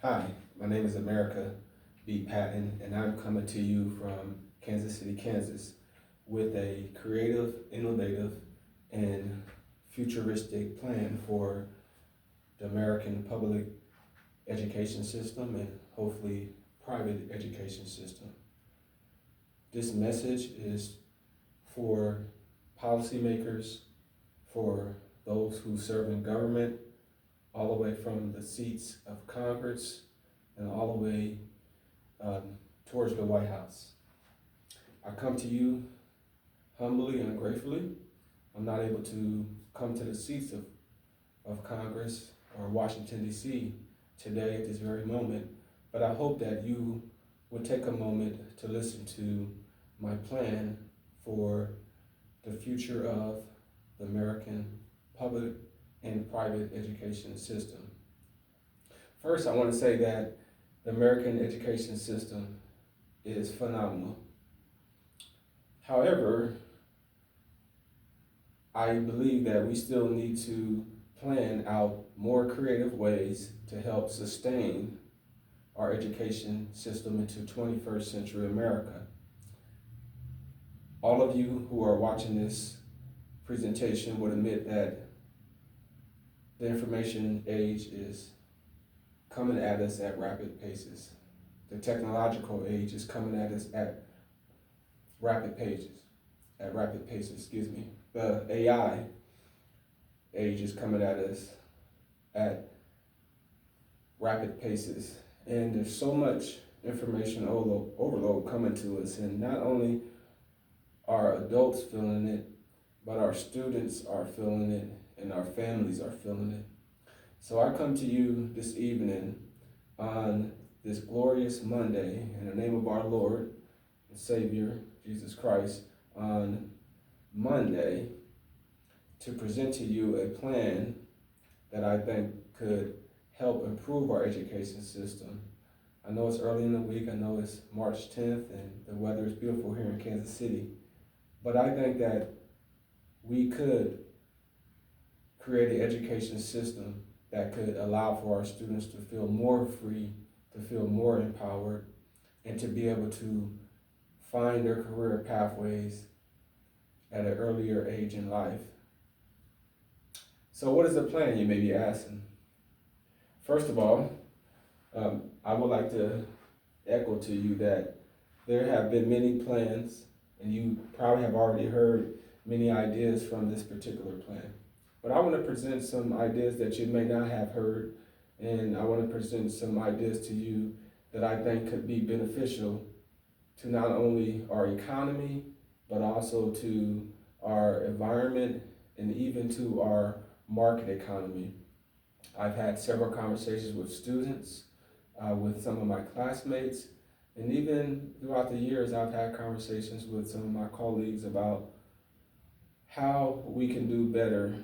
Hi, my name is America B. Patton, and I'm coming to you from Kansas City, Kansas, with a creative, innovative, and futuristic plan for the American public education system and hopefully private education system. This message is for policymakers, for those who serve in government, all the way from the seats of Congress and all the way towards the White House. I come to you humbly and gratefully. I'm not able to come to the seats of Congress or Washington, D.C. today at this very moment, but I hope that you would take a moment to listen to my plan for the future of the American public and private education system. First, I want to say that the American education system is phenomenal. However, I believe that we still need to plan out more creative ways to help sustain our education system into 21st century America. All of you who are watching this presentation would admit that the information age is coming at us at rapid paces. The technological age is coming at us at rapid paces, The AI age is coming at us at rapid paces. And there's so much information overload coming to us. And not only are adults feeling it, but our students are feeling it and our families are feeling it. So I come to you this evening on this glorious Monday in the name of our Lord and Savior, Jesus Christ, on Monday to present to you a plan that I think could help improve our education system. I know it's early in the week, I know it's March 10th and the weather is beautiful here in Kansas City, but I think that we could create an education system that could allow for our students to feel more free, to feel more empowered, and to be able to find their career pathways at an earlier age in life. So what is the plan, you may be asking? First of all, I would like to echo to you that there have been many plans, and you probably have already heard many ideas from this particular plan. But I want to present some ideas that you may not have heard, and I want to present some ideas to you that I think could be beneficial to not only our economy, but also to our environment and even to our market economy. I've had several conversations with students, with some of my classmates, and even throughout the years, I've had conversations with some of my colleagues about how we can do better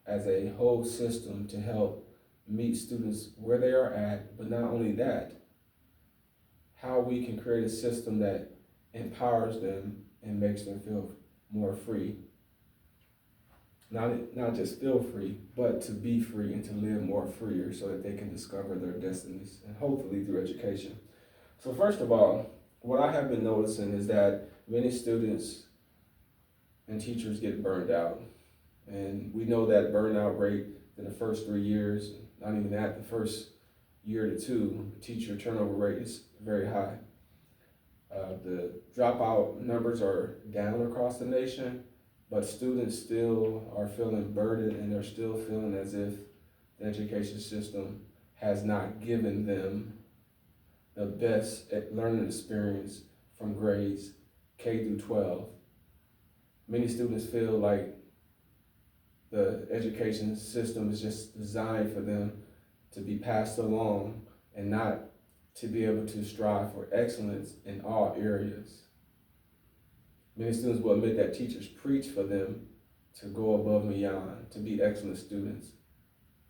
as a whole system to help meet students where they are at, but not only that, how we can create a system that empowers them and makes them feel more free. Not just feel free, but to be free and to live more freer so that they can discover their destinies, and hopefully through education. So first of all, what I have been noticing is that many students and teachers get burned out. And we know that burnout rate in the first 3 years, not even that, the first year to two, teacher turnover rate is very high. The dropout numbers are down across the nation, but students still are feeling burdened and they're still feeling as if the education system has not given them the best learning experience from grades K through 12. Many students feel like the education system is just designed for them to be passed along and not to be able to strive for excellence in all areas. Many students will admit that teachers preach for them to go above and beyond, to be excellent students.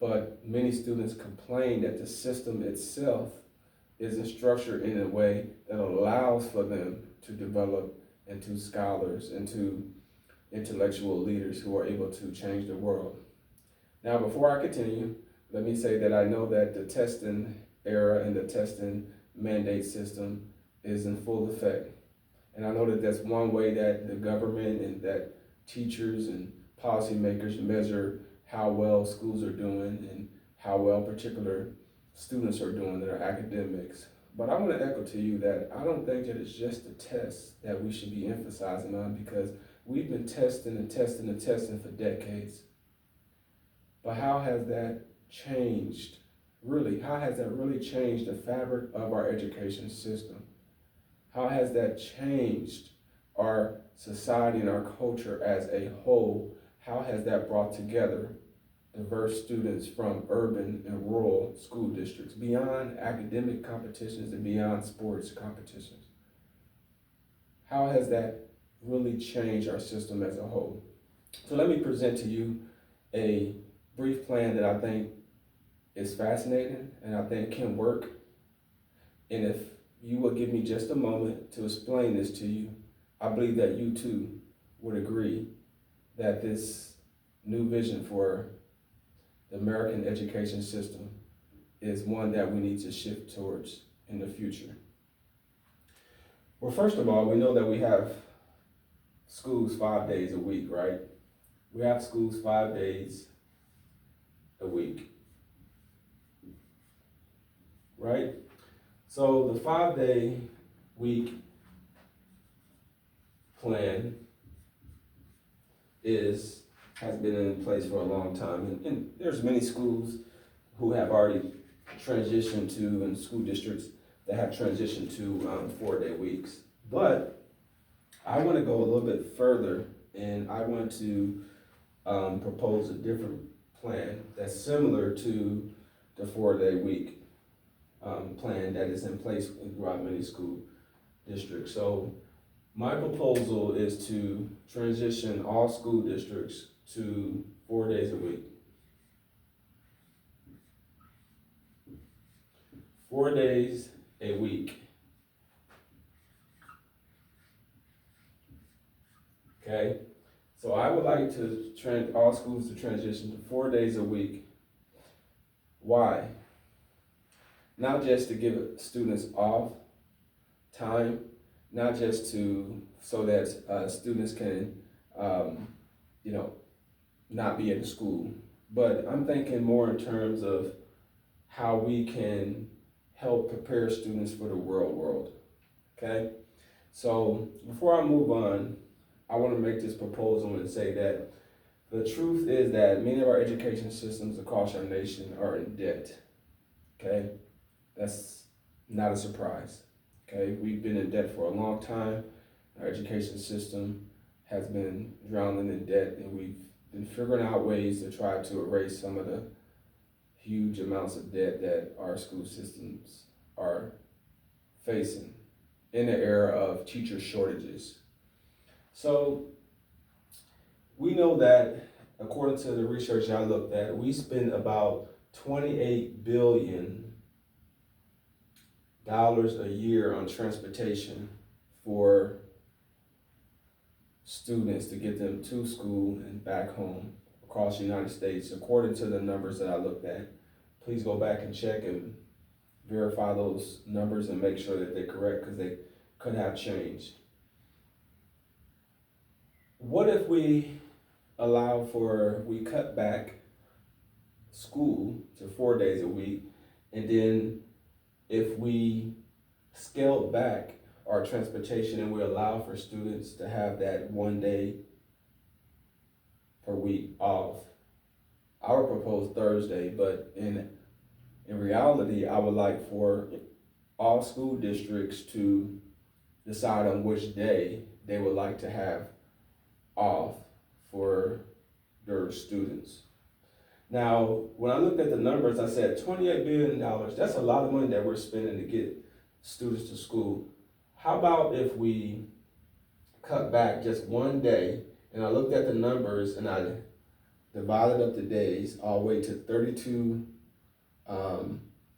But many students complain that the system itself isn't structured in a way that allows for them to develop into scholars, into intellectual leaders who are able to change the world. Now, before I continue, let me say that I know that the testing era and the testing mandate system is in full effect. And I know that that's one way that the government and that teachers and policymakers measure how well schools are doing and how well particular students are doing their academics. But I want to echo to you that I don't think that it's just the tests that we should be emphasizing on, because we've been testing and testing and testing for decades. But how has that changed? Really, how has that really changed the fabric of our education system? How has that changed our society and our culture as a whole? How has that brought together diverse students from urban and rural school districts, beyond academic competitions and beyond sports competitions? How has that really changed our system as a whole? So let me present to you a brief plan that I think is fascinating and I think can work. And if you will give me just a moment to explain this to you, I believe that you too would agree that this new vision for the American education system is one that we need to shift towards in the future. Well, first of all, we know that we have schools 5 days a week, right? We have schools 5 days a week, right? So the 5-day week plan has been in place for a long time, and there's many schools who have already transitioned to, and school districts that have transitioned to 4-day weeks. But I want to go a little bit further, and I want to propose a different plan that's similar to the 4-day week plan that is in place throughout many school districts. So my proposal is to transition all school districts to 4 days a week. 4 days a week. Okay? So I would like to all schools to transition to 4 days a week. Why? Not just to give students off time, not just so that students can, not be in school, but I'm thinking more in terms of how we can help prepare students for the real world. Okay? So before I move on, I want to make this proposal and say that the truth is that many of our education systems across our nation are in debt. Okay? That's not a surprise. Okay? We've been in debt for a long time. Our education system has been drowning in debt, and we've been figuring out ways to try to erase some of the huge amounts of debt that our school systems are facing in the era of teacher shortages. So we know that, according to the research I looked at, we spend about $28 billion a year on transportation for students to get them to school and back home across the United States, according to the numbers that I looked at. Please go back and check and verify those numbers and make sure that they're correct, because they could have changed. What if we cut back school to 4 days a week, and then if we scaled back our transportation and we allow for students to have that 1 day per week off? I would propose Thursday, but in reality, I would like for all school districts to decide on which day they would like to have off for their students. Now, when I looked at the numbers, I said $28 billion, that's a lot of money that we're spending to get students to school. How about if we cut back just 1 day, and I looked at the numbers and I divided up the days all the way to 32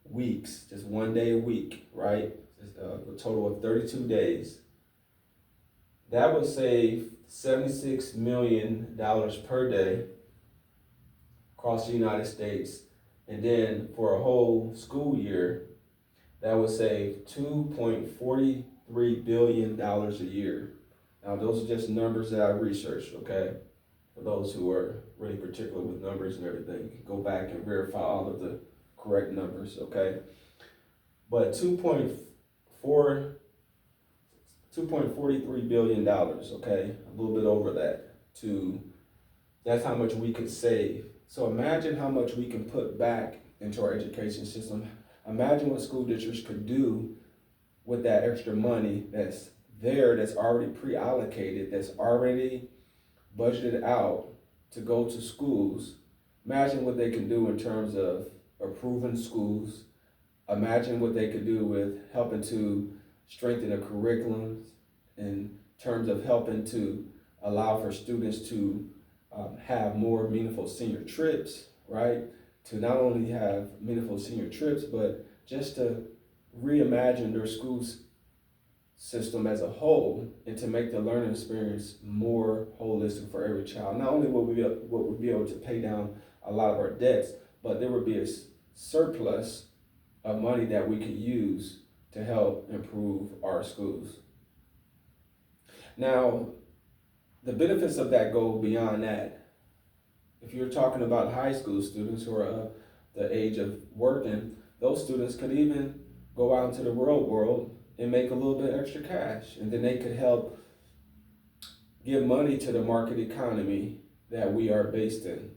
weeks, just 1 day a week, right? A total of 32 days. That would save $76 million per day across the United States. And then for a whole school year, that would save $2.43 billion a year. Now, those are just numbers that I researched, okay? For those who are really particular with numbers and everything, you can go back and verify all of the correct numbers, okay? But 2.43 billion dollars, okay? A little bit over that. That's how much we could save. So imagine how much we can put back into our education system. Imagine what school districts could do with that extra money that's there, that's already pre-allocated, that's already budgeted out to go to schools. Imagine what they can do in terms of improving schools. Imagine what they could do with helping to strengthen the curriculums in terms of helping to allow for students to have more meaningful senior trips, right? To not only have meaningful senior trips, but just to reimagine their schools system as a whole and to make the learning experience more holistic for every child. Not only will we be able to pay down a lot of our debts, but there would be a surplus of money that we could use to help improve our schools. Now, the benefits of that go beyond that. If you're talking about high school students who are the age of working, those students could even go out into the real world and make a little bit extra cash. And then they could help give money to the market economy that we are based in.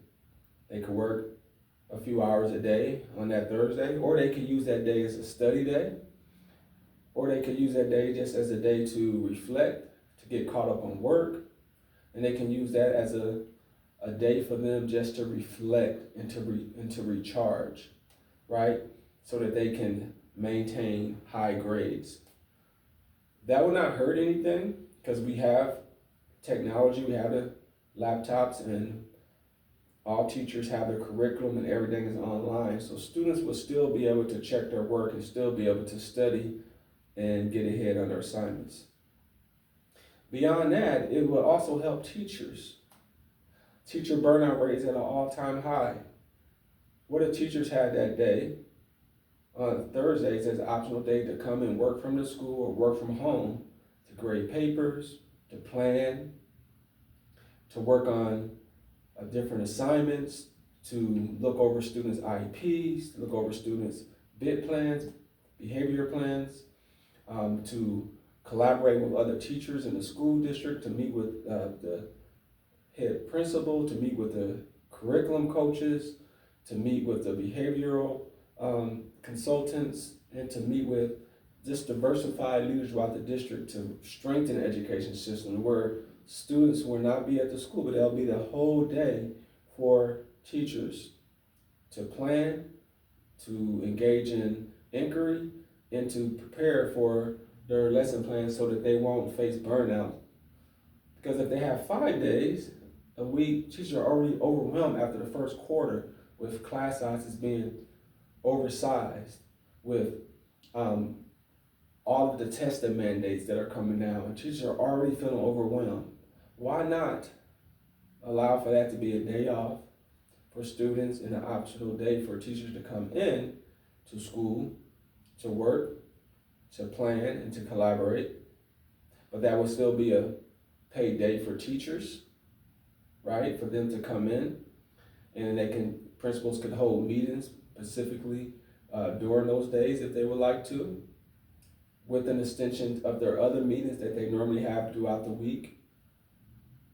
They could work a few hours a day on that Thursday, or they could use that day as a study day, or they could use that day just as a day to reflect, to get caught up on work, and they can use that as a day for them just to reflect and to recharge, right? So that they can maintain high grades. That will not hurt anything because we have technology, we have the laptops, and all teachers have their curriculum and everything is online. So students will still be able to check their work and still be able to study and get ahead on their assignments. Beyond that, it will also help teachers. Teacher burnout rate is at an all-time high. What if teachers had that day on Thursdays as an optional day to come and work from the school or work from home, to grade papers, to plan, to work on different assignments, to look over students' IEPs, to look over students' bid plans, behavior plans, to collaborate with other teachers in the school district, to meet with the head principal, to meet with the curriculum coaches, to meet with the behavioral consultants, and to meet with just diversified leaders throughout the district to strengthen the education system where students will not be at the school, but they'll be the whole day for teachers to plan, to engage in inquiry, and to prepare for their lesson plans so that they won't face burnout. Because if they have 5 days a week, teachers are already overwhelmed after the first quarter with class sizes being oversized, with all of the testing mandates that are coming down, and teachers are already feeling overwhelmed. Why not allow for that to be a day off for students and an optional day for teachers to come in to school, to work, to plan, and to collaborate? But that will still be a paid day for teachers, right? For them to come in, and principals could hold meetings specifically during those days if they would like to, with an extension of their other meetings that they normally have throughout the week.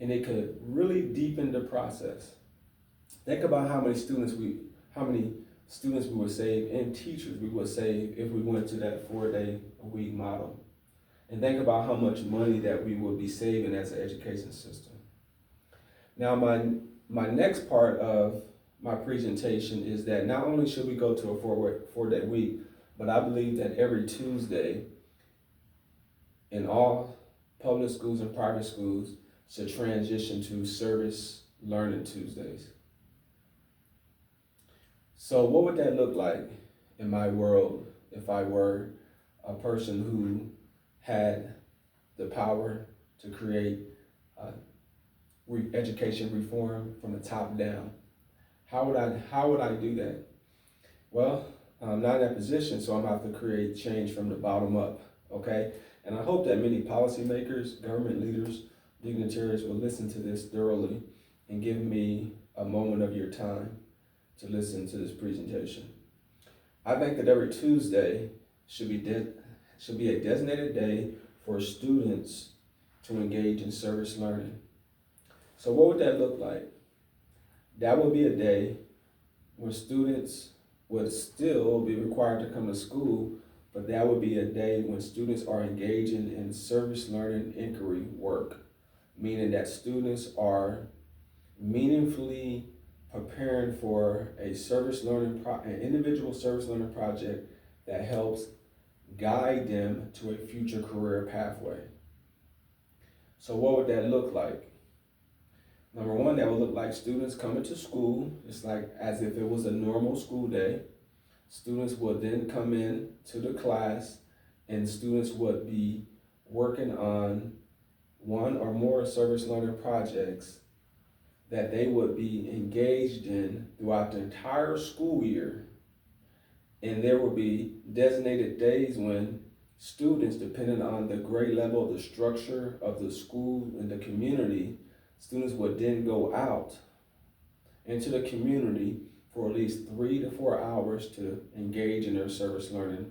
And it could really deepen the process. Think about how many students we would save and teachers we would save if we went to that 4-day-a-week model. And think about how much money that we would be saving as an education system. Now, my next part of my presentation is that not only should we go to a 4-day week, but I believe that every Tuesday in all public schools and private schools should transition to service learning Tuesdays. So what would that look like in my world if I were a person who had the power to create education reform from the top down? How would I do that? Well, I'm not in that position, so I'm gonna have to create change from the bottom up, okay? And I hope that many policymakers, government leaders, dignitaries will listen to this thoroughly and give me a moment of your time to listen to this presentation. I think that every Tuesday should be a designated day for students to engage in service learning. So what would that look like? That would be a day when students would still be required to come to school, but that would be a day when students are engaging in service learning inquiry work, meaning that students are meaningfully preparing for an individual service learning project that helps guide them to a future career pathway. So what would that look like? Number one, that would look like students coming to school. It's like as if it was a normal school day. Students would then come in to the class and students would be working on one or more service learning projects that they would be engaged in throughout the entire school year. And there would be designated days when students, depending on the grade level, the structure of the school and the community, students would then go out into the community for at least 3 to 4 hours to engage in their service learning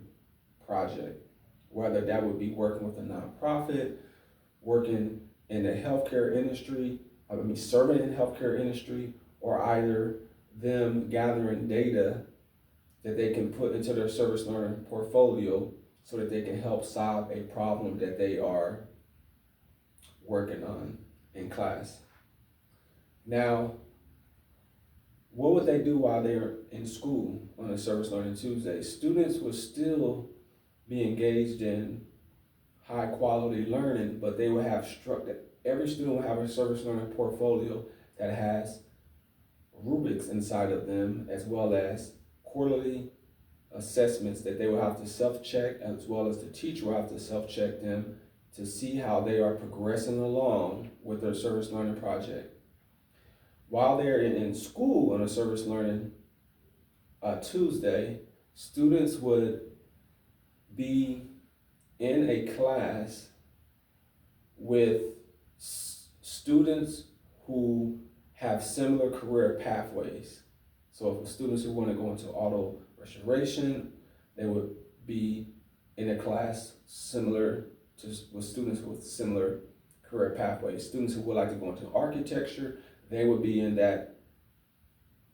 project. Whether that would be working with a nonprofit, working in the healthcare industry, serving in the healthcare industry, or either them gathering data that they can put into their service learning portfolio so that they can help solve a problem that they are working on in class. Now, what would they do while they're in school on a Service Learning Tuesday? Students would still be engaged in high quality learning, but they would have every student will have a service learning portfolio that has rubrics inside of them, as well as quarterly assessments that they will have to self-check, as well as the teacher will have to self-check them to see how they are progressing along with their service learning project. While they're in school on a service learning Tuesday, students would be in a class with students who have similar career pathways. So for students who want to go into auto restoration, they would be in a class similar to with students with similar career pathways. Students who would like to go into architecture, they would be in that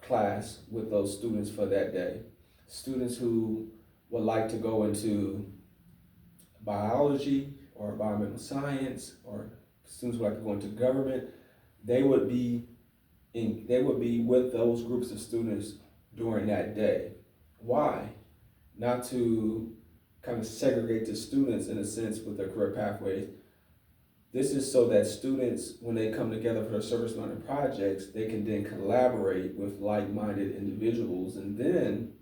class with those students for that day. Students who would like to go into biology or environmental science, or students who would like to go into government, they would be with those groups of students during that day. Why? Not to kind of segregate the students in a sense with their career pathways. This is so that students, when they come together for their service learning projects, they can then collaborate with like-minded individuals. And then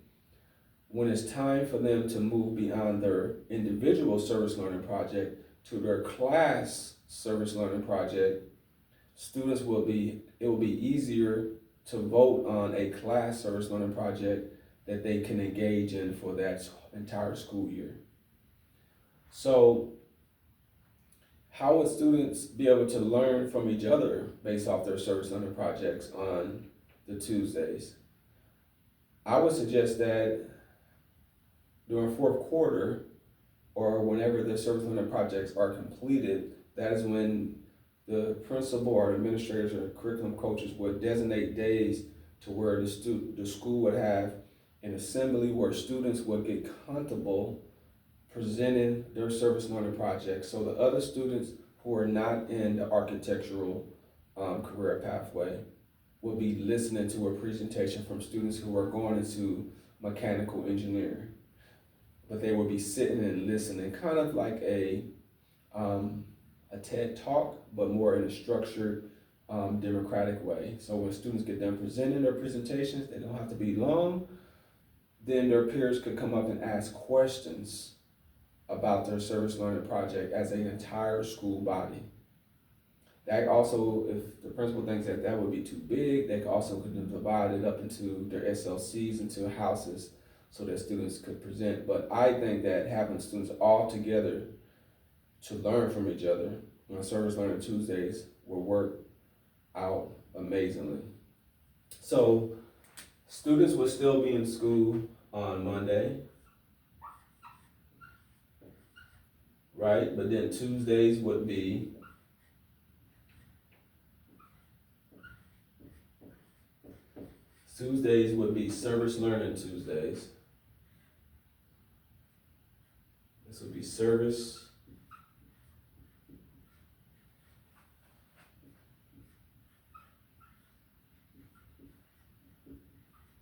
when it's time for them to move beyond their individual service learning project to their class service learning project, it will be easier to vote on a class service learning project that they can engage in for that entire school year. So how would students be able to learn from each other based off their service learning projects on the Tuesdays? I would suggest that during fourth quarter, or whenever the service learning projects are completed, that is when the principal or administrators or curriculum coaches would designate days to where the school would have an assembly where students would get comfortable presenting their service learning projects. So the other students who are not in the architectural career pathway will be listening to a presentation from students who are going into mechanical engineering. But they will be sitting and listening, kind of like a TED Talk, but more in a structured, democratic way. So when students get done presenting their presentations, they don't have to be long, then their peers could come up and ask questions about their service learning project as an entire school body. That also, if the principal thinks that that would be too big, they could also divide it up into their SLCs, into houses, so that students could present. But I think that having students all together to learn from each other on Service Learning Tuesdays will work out amazingly. So students will still be in school on Monday, right? But then Tuesdays would be Service Learning Tuesdays. This would be Service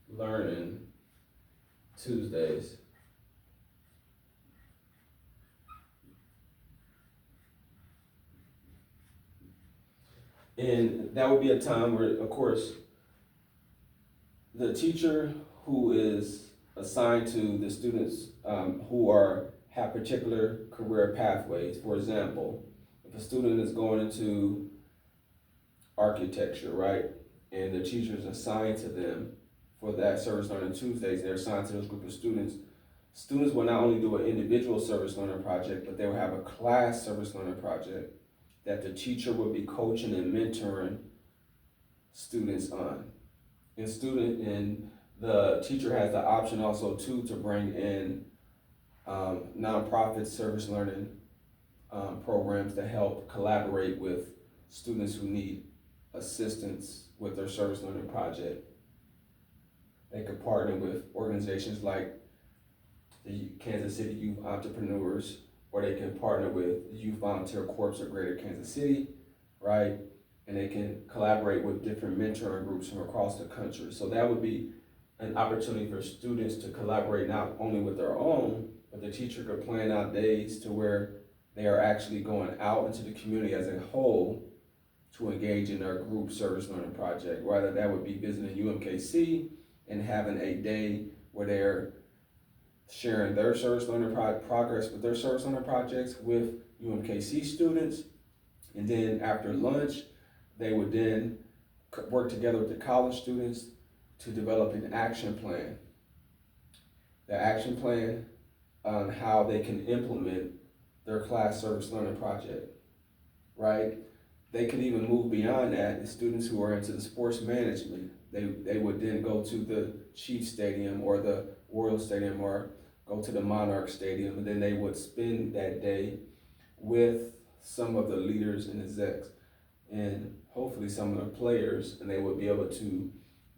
Learning Tuesdays. And that would be a time where, of course, the teacher who is assigned to the students who have particular career pathways. For example, if a student is going into architecture, right, and the teacher is assigned to them for that Service Learning Tuesdays, they're assigned to those group of students. Students will not only do an individual service learning project, but they will have a class service learning project that the teacher will be coaching and mentoring students on. And the teacher has the option also too to bring in nonprofit service learning programs to help collaborate with students who need assistance with their service learning project. They could partner with organizations like the Kansas City Youth Entrepreneurs, or they can partner with the Youth Volunteer Corps of Greater Kansas City, right? And they can collaborate with different mentoring groups from across the country. So that would be an opportunity for students to collaborate not only with their own, but the teacher could plan out days to where they are actually going out into the community as a whole to engage in their group service learning project. Whether that would be visiting UMKC and having a day where they're sharing their service learning progress with their service learning projects with UMKC students. And then after lunch, they would then work together with the college students to develop an action plan. The action plan on how they can implement their class service learning project, right? They could even move beyond that. The students who are into the sports management, they would then go to the Chiefs Stadium or the Royal Stadium or go to the Monarch Stadium, and then they would spend that day with some of the leaders and execs and hopefully some of the players, and they would be able to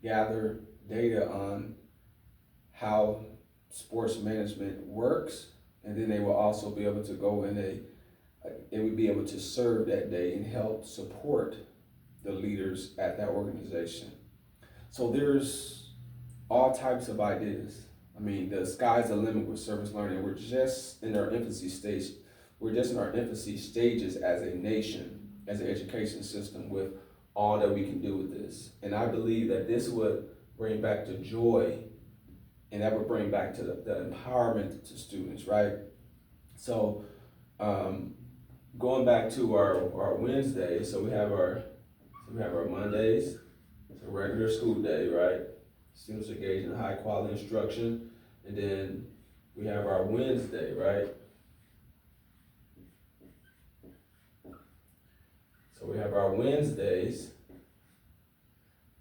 gather data on how sports management works, and then they will also be able to go in they would be able to serve that day and help support the leaders at that organization. So there's all types of ideas. I mean, the sky's the limit with service learning. We're just in our infancy stage. We're just in our infancy stages as a nation, as an education system, with all that we can do with this. And I believe that this would bring back the joy, and that would bring back to the empowerment to students, right? So going back to our Wednesdays, so we have our Mondays, it's a regular school day, right? Students engage in high quality instruction, and then we have our Wednesday, right? So we have our Wednesdays,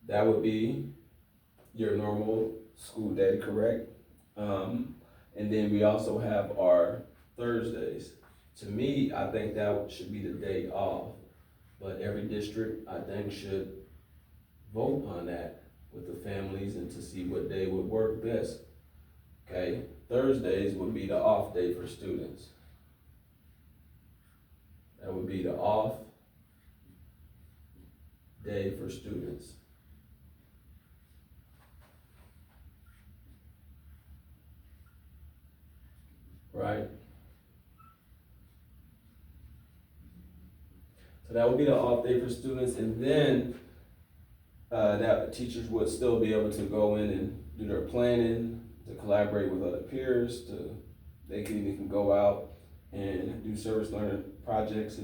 that would be your normal school day, correct? And then we also have our Thursdays. To me, I think that should be the day off, but every district, I think, should vote on that with the families and to see what day would work best. Okay, Thursdays would be the off day for students. That would be the off day for students. Right? So that would be the off day for students, and then that teachers would still be able to go in and do their planning, to collaborate with other peers, they can go out and do service learning projects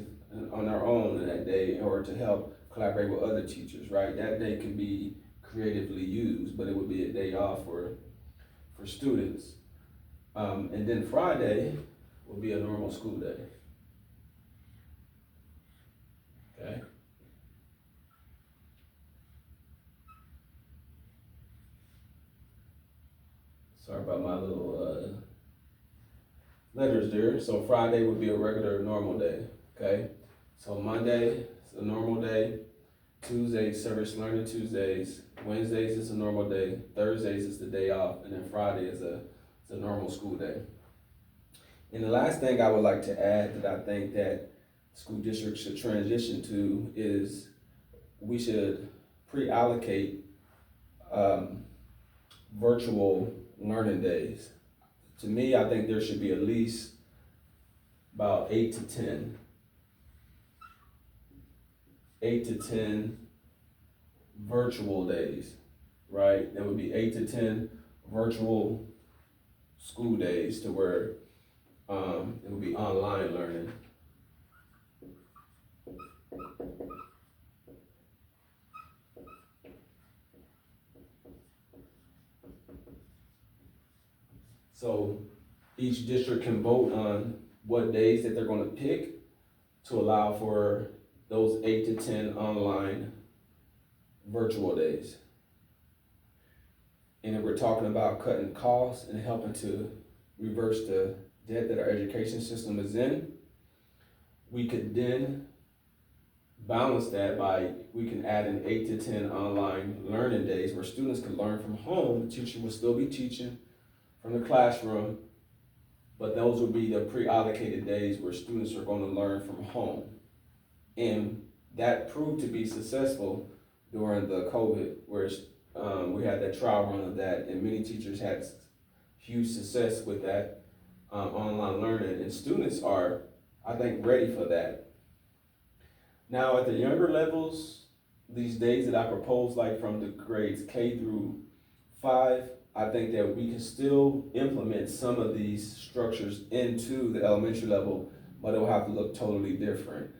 on their own that day in order to help collaborate with other teachers, right? That day can be creatively used, but it would be a day off for for students. And then Friday will be a normal school day. Okay? Sorry about my little letters there. So Friday would be a regular normal day. Okay? So Monday is a normal day. Tuesday, Service Learning Tuesdays. Wednesdays is a normal day. Thursdays is the day off. And then Friday is a normal school day. And the last thing I would like to add that I think that school districts should transition to is we should pre-allocate virtual learning days. To me, I think there should be at least about 8 to 10 virtual days, right? There would be 8 to 10 virtual school days to where it would be online learning. So each district can vote on what days that they're going to pick to allow for those 8 to 10 online virtual days. And if we're talking about cutting costs and helping to reverse the debt that our education system is in, we could then balance that by, we can add an 8 to 10 online learning days where students can learn from home. The teacher will still be teaching from the classroom, but those will be the pre-allocated days where students are going to learn from home. And that proved to be successful during the COVID, where we had that trial run of that, and many teachers had huge success with that online learning, and students are, I think, ready for that. Now at the younger levels, these days that I propose, like from the grades K through 5, I think that we can still implement some of these structures into the elementary level, but it will have to look totally different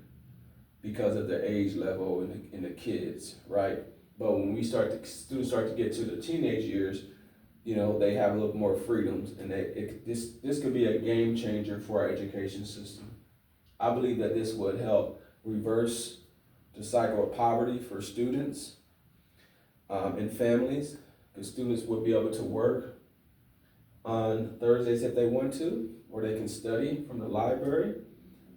because of the age level and the kids, right? But when students start to get to the teenage years, you know, they have a little more freedoms, and this could be a game changer for our education system. I believe that this would help reverse the cycle of poverty for students and families, because students would be able to work on Thursdays if they want to, or they can study from the library,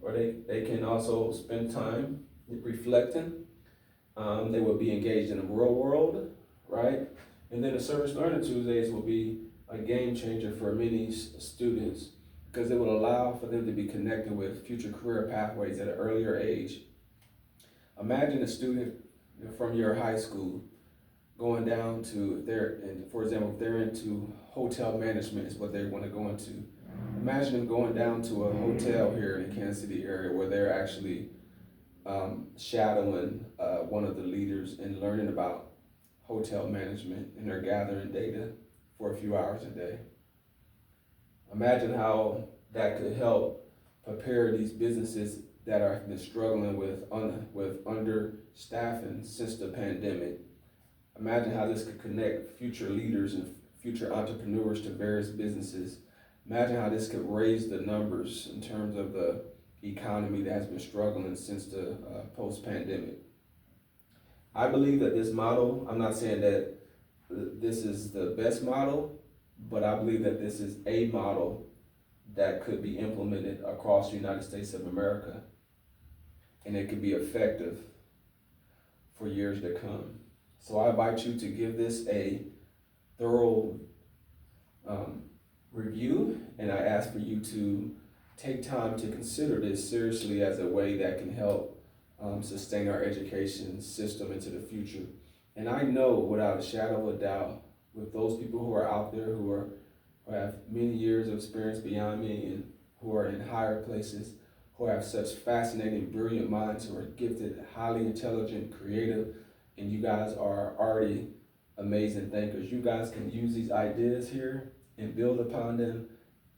or they can also spend time reflecting. They will be engaged in the real world, right? And then the Service Learning Tuesdays will be a game changer for many students, because it will allow for them to be connected with future career pathways at an earlier age. Imagine a student from your high school going down to, for example, if they're into hotel management is what they want to go into. Imagine them going down to a hotel here in the Kansas City area where they're actually shadowing one of the leaders and learning about hotel management, and they're gathering data for a few hours a day. Imagine how that could help prepare these businesses that have been struggling with understaffing since the pandemic. Imagine how this could connect future leaders and future entrepreneurs to various businesses. Imagine how this could raise the numbers in terms of the economy that has been struggling since the post-pandemic. I believe that this model, I'm not saying that this is the best model, but I believe that this is a model that could be implemented across the United States of America, and it could be effective for years to come. So I invite you to give this a thorough review, and I ask for you to take time to consider this seriously as a way that can help sustain our education system into the future. And I know without a shadow of a doubt, with those people who are out there who have many years of experience beyond me and who are in higher places, who have such fascinating, brilliant minds, who are gifted, highly intelligent, creative, and you guys are already amazing thinkers. You guys can use these ideas here and build upon them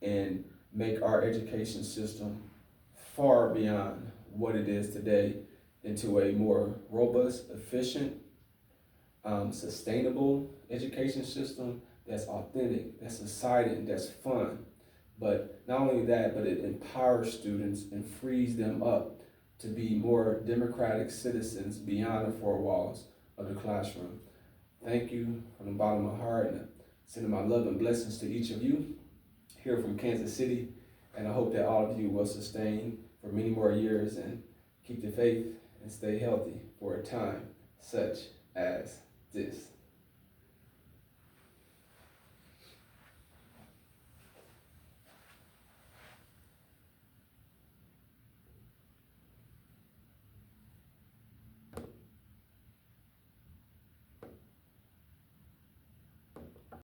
and make our education system far beyond what it is today into a more robust, efficient, sustainable education system that's authentic, that's exciting, that's fun. But not only that, but it empowers students and frees them up to be more democratic citizens beyond the four walls of the classroom. Thank you from the bottom of my heart, and sending my love and blessings to each of you here from Kansas City. And I hope that all of you will sustain for many more years and keep the faith and stay healthy for a time such as this.